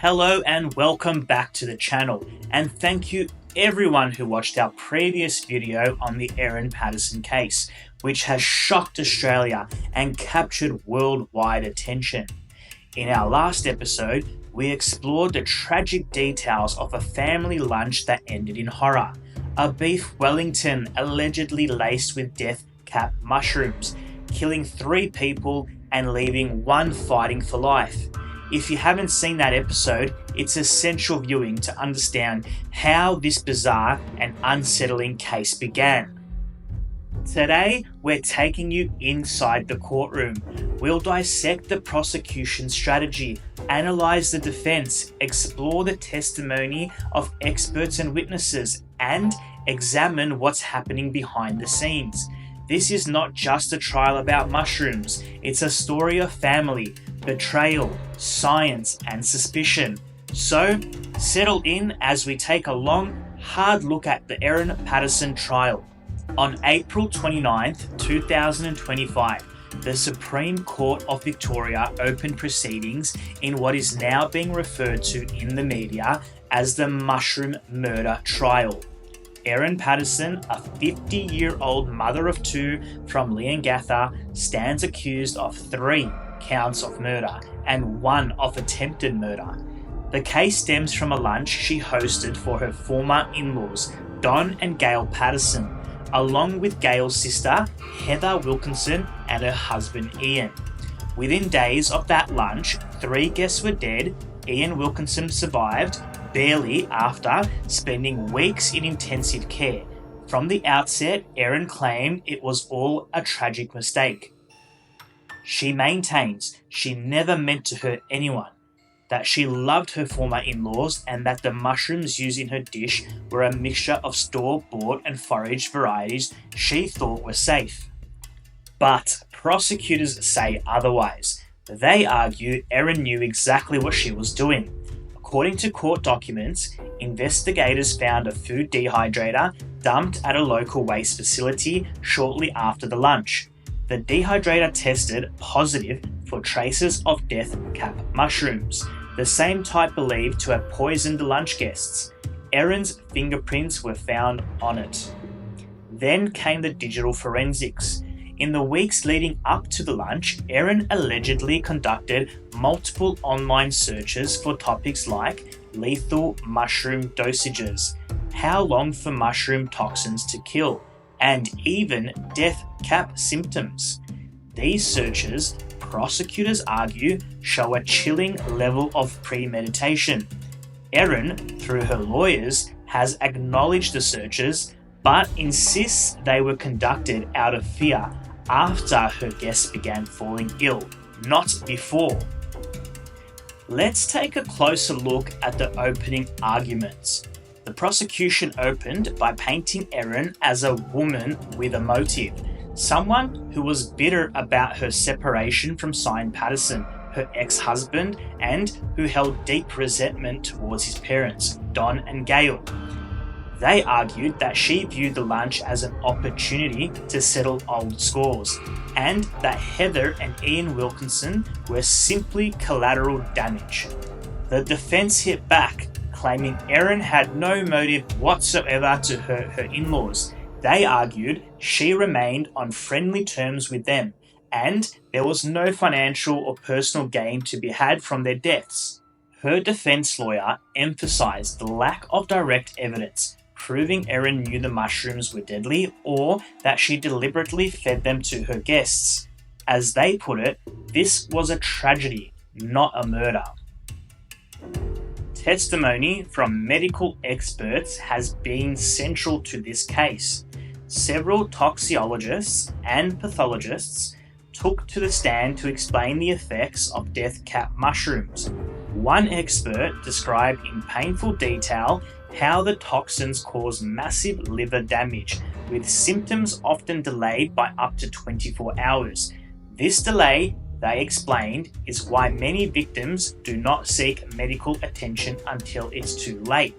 Hello and welcome back to the channel, and thank you everyone who watched our previous video on the Erin Patterson case, which has shocked Australia and captured worldwide attention. In our last episode, we explored the tragic details of a family lunch that ended in horror. A beef Wellington allegedly laced with death cap mushrooms, killing 3 people and leaving 1 fighting for life. If you haven't seen that episode, it's essential viewing to understand how this bizarre and unsettling case began. Today, we're taking you inside the courtroom. We'll dissect the prosecution strategy, analyze the defense, explore the testimony of experts and witnesses, and examine what's happening behind the scenes. This is not just a trial about mushrooms, it's a story of family, betrayal, science, and suspicion. So, settle in as we take a long, hard look at the Erin Patterson trial. On April 29, 2025, the Supreme Court of Victoria opened proceedings in what is now being referred to in the media as the mushroom murder trial. Erin Patterson, a 50-year-old mother of 2 from Leongatha, stands accused of 3 counts of murder and 1 of attempted murder. The case stems from a lunch she hosted for her former in-laws, Don and Gail Patterson, along with Gail's sister, Heather Wilkinson, and her husband, Ian. Within days of that lunch, 3 guests were dead. Ian Wilkinson survived, barely, after spending weeks in intensive care. From the outset, Erin claimed it was all a tragic mistake. She maintains she never meant to hurt anyone, that she loved her former in-laws, and that the mushrooms used in her dish were a mixture of store-bought and foraged varieties she thought were safe. But prosecutors say otherwise. They argue Erin knew exactly what she was doing. According to court documents, investigators found a food dehydrator dumped at a local waste facility shortly after the lunch. The dehydrator tested positive for traces of death cap mushrooms, the same type believed to have poisoned the lunch guests. Erin's fingerprints were found on it. Then came the digital forensics. In the weeks leading up to the lunch, Erin allegedly conducted multiple online searches for topics like lethal mushroom dosages, how long for mushroom toxins to kill, and even death cap symptoms. These searches, prosecutors argue, show a chilling level of premeditation. Erin, through her lawyers, has acknowledged the searches, but insists they were conducted out of fear after her guests began falling ill, not before. Let's take a closer look at the opening arguments. The prosecution opened by painting Erin as a woman with a motive, someone who was bitter about her separation from Simon Patterson, her ex-husband, and who held deep resentment towards his parents, Don and Gail. They argued that she viewed the lunch as an opportunity to settle old scores, and that Heather and Ian Wilkinson were simply collateral damage. The defense hit back, claiming Erin had no motive whatsoever to hurt her in-laws. They argued she remained on friendly terms with them, and there was no financial or personal gain to be had from their deaths. Her defense lawyer emphasized the lack of direct evidence proving Erin knew the mushrooms were deadly or that she deliberately fed them to her guests. As they put it, this was a tragedy, not a murder. Testimony from medical experts has been central to this case. Several toxicologists and pathologists took to the stand to explain the effects of death cap mushrooms. One expert described in painful detail how the toxins cause massive liver damage, with symptoms often delayed by up to 24 hours. This delay, they explained, is why many victims do not seek medical attention until it's too late.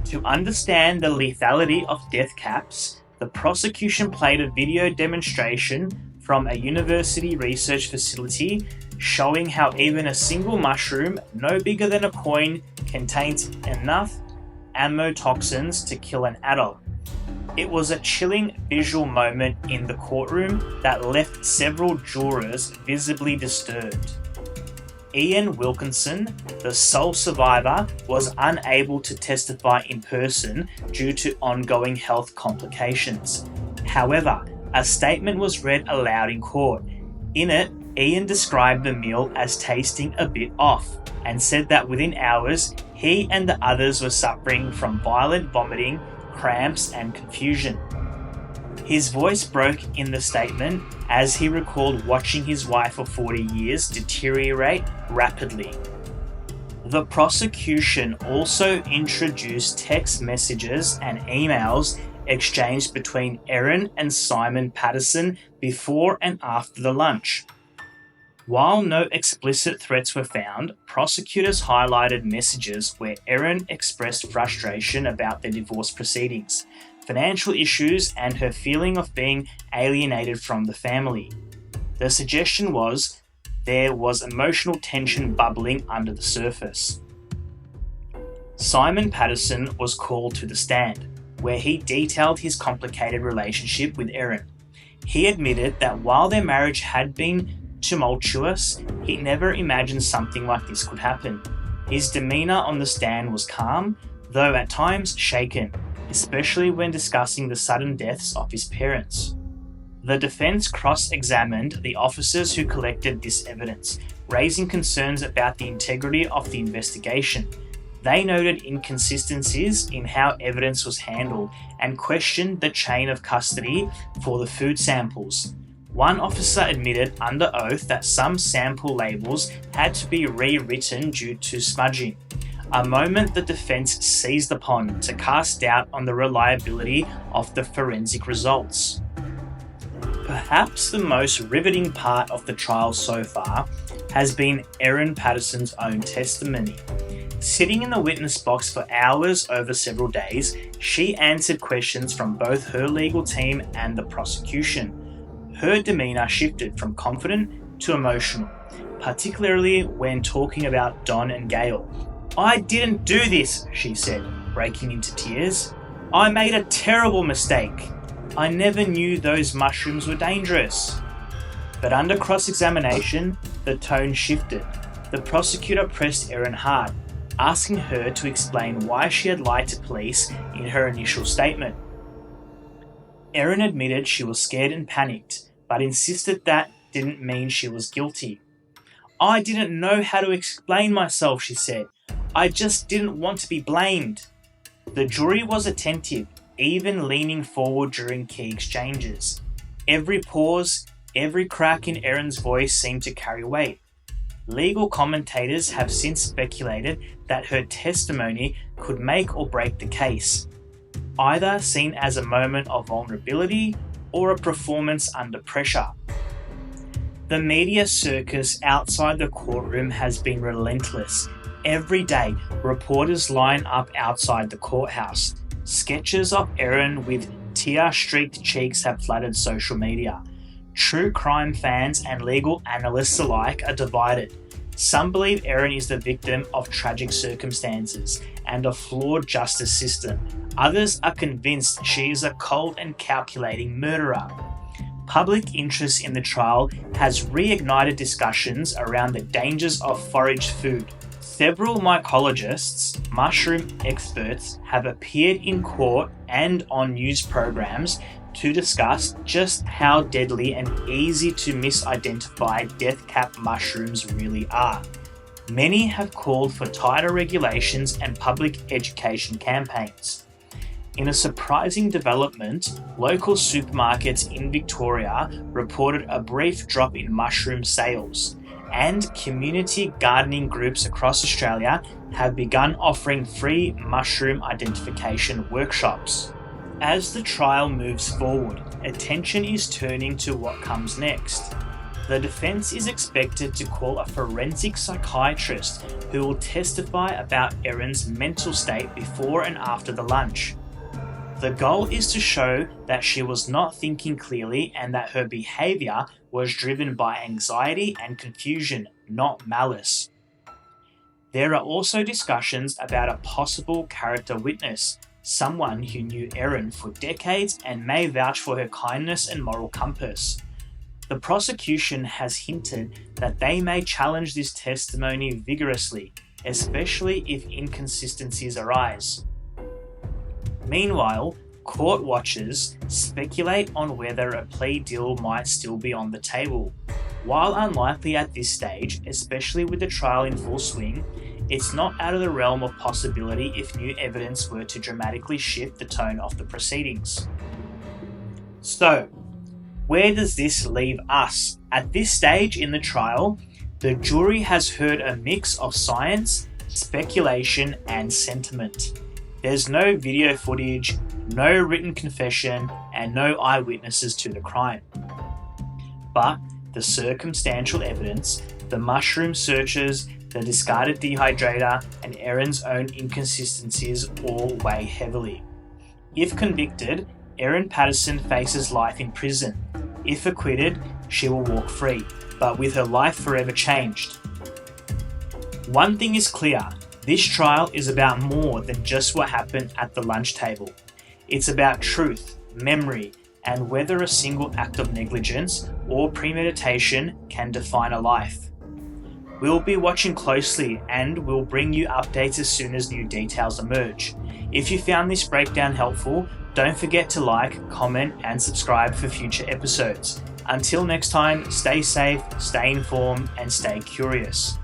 To understand the lethality of death caps, the prosecution played a video demonstration from a university research facility showing how even a single mushroom, no bigger than a coin, contains enough ammotoxins to kill an adult. It was a chilling visual moment in the courtroom that left several jurors visibly disturbed. Ian Wilkinson, the sole survivor, was unable to testify in person due to ongoing health complications. However, a statement was read aloud in court. In it, Ian described the meal as tasting a bit off and said that within hours, he and the others were suffering from violent vomiting, cramps, and confusion. His voice broke in the statement as he recalled watching his wife of 40 years deteriorate rapidly. The prosecution also introduced text messages and emails exchanged between Erin and Simon Patterson before and after the lunch. While no explicit threats were found, prosecutors highlighted messages where Erin expressed frustration about the divorce proceedings, financial issues, and her feeling of being alienated from the family. The suggestion was there was emotional tension bubbling under the surface. Simon Patterson was called to the stand, where he detailed his complicated relationship with Erin. He admitted that while their marriage had been tumultuous, he never imagined something like this could happen. His demeanour on the stand was calm, though at times shaken, especially when discussing the sudden deaths of his parents. The defence cross-examined the officers who collected this evidence, raising concerns about the integrity of the investigation. They noted inconsistencies in how evidence was handled and questioned the chain of custody for the food samples. One officer admitted under oath that some sample labels had to be rewritten due to smudging, a moment the defence seized upon to cast doubt on the reliability of the forensic results. Perhaps the most riveting part of the trial so far has been Erin Patterson's own testimony. Sitting in the witness box for hours over several days, she answered questions from both her legal team and the prosecution. Her demeanour shifted from confident to emotional, particularly when talking about Don and Gail. "I didn't do this," she said, breaking into tears. "I made a terrible mistake. I never knew those mushrooms were dangerous." But under cross-examination, the tone shifted. The prosecutor pressed Erin hard, asking her to explain why she had lied to police in her initial statement. Erin admitted she was scared and panicked, but insisted that didn't mean she was guilty. "I didn't know how to explain myself," she said. "I just didn't want to be blamed." The jury was attentive, even leaning forward during key exchanges. Every pause, every crack in Erin's voice seemed to carry weight. Legal commentators have since speculated that her testimony could make or break the case, either seen as a moment of vulnerability or a performance under pressure. The media circus outside the courtroom has been relentless. Every day, reporters line up outside the courthouse. Sketches of Erin with tear-streaked cheeks have flooded social media. True crime fans and legal analysts alike are divided. Some believe Erin is the victim of tragic circumstances and a flawed justice system. Others are convinced she is a cold and calculating murderer. Public interest in the trial has reignited discussions around the dangers of foraged food. Several mycologists, mushroom experts, have appeared in court and on news programs to discuss just how deadly and easy to misidentify death cap mushrooms really are. Many have called for tighter regulations and public education campaigns. In a surprising development, local supermarkets in Victoria reported a brief drop in mushroom sales, and community gardening groups across Australia have begun offering free mushroom identification workshops. As the trial moves forward, attention is turning to what comes next. The defence is expected to call a forensic psychiatrist who will testify about Erin's mental state before and after the lunch. The goal is to show that she was not thinking clearly and that her behaviour was driven by anxiety and confusion, not malice. There are also discussions about a possible character witness, someone who knew Erin for decades and may vouch for her kindness and moral compass. The prosecution has hinted that they may challenge this testimony vigorously, especially if inconsistencies arise. Meanwhile, court watchers speculate on whether a plea deal might still be on the table. While unlikely at this stage, especially with the trial in full swing, it's not out of the realm of possibility if new evidence were to dramatically shift the tone of the proceedings. So, where does this leave us? At this stage in the trial, the jury has heard a mix of science, speculation, and sentiment. There's no video footage, no written confession, and no eyewitnesses to the crime. But the circumstantial evidence, the mushroom searches, the discarded dehydrator, and Erin's own inconsistencies all weigh heavily. If convicted, Erin Patterson faces life in prison. If acquitted, she will walk free, but with her life forever changed. One thing is clear, this trial is about more than just what happened at the lunch table. It's about truth, memory, and whether a single act of negligence or premeditation can define a life. We'll be watching closely and we'll bring you updates as soon as new details emerge. If you found this breakdown helpful, don't forget to like, comment, and subscribe for future episodes. Until next time, stay safe, stay informed, and stay curious.